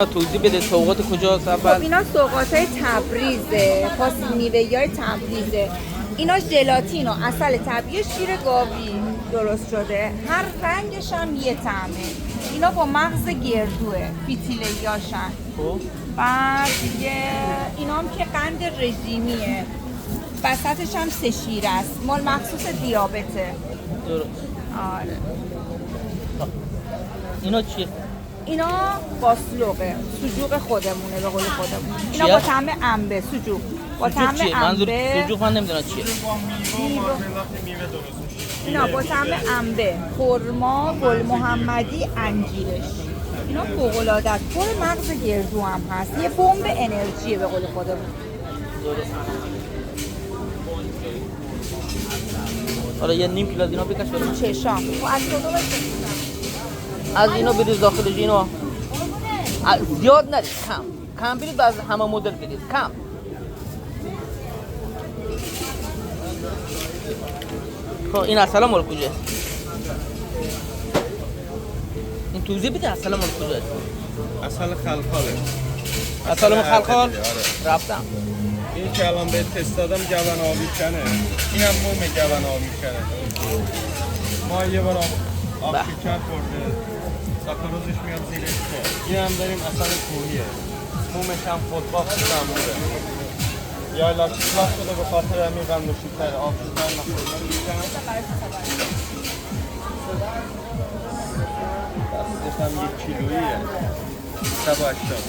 توضیح بده سوقات کجاست خب اول؟ اینا سوقاتای تبریزه، خاص میوه‌ای تبریزه. اینا ژلاتین و عسل طبیعی شیر گاوی درست شده. هر رنگش هم یه طعمه. اینا با مغز گردوه، فیتیلیاشن. خب بعد دیگه اینا هم که قند رژیمیه. وسطش هم سه شیر است. مال مخصوص دیابته. درست. آره. اینا چیه؟ اینا باسلوقه، سجوق خودمونه به قول خودمون. اینا چیه؟ با طعم انبه، سجوق. با سجوق طعم چیه؟ منظور انبه. سجوق من نمیدونم چیه. اینا با طعم انبه، خرما، گل محمدی، انجیرش. اینا فوق‌العاده است. پر مغز گردو هم هست. یه بمب انرژیه به قول خودمون. درست. حالا یه نیم کیلو از اینا بکش برام. چشام. و از کدوم بسیارم؟ از اینا بریز داخلش اینا. زیاد نرید کم برید و از همه مدل برید کم. خب این اصلا مال کجاست؟ این توضیح بده اصلا مال کجاست؟ اصل خلخاله. اصلا مال خلخال؟ آره. رفتم. این که الان به تست دادم جوان آبی کنه. این هم موم جوان آبی کنه. ما یه بار آب شکر برده. ساکاروزش میاد زیرش که. این هم داریم اصل کوهیه. مومش هم خودبافت معموله. یا لاکسیلاک شده به خاطر همین قند و شکر آب شکر نخورده میکنم. دستش هم 1 کیلوییه. 180.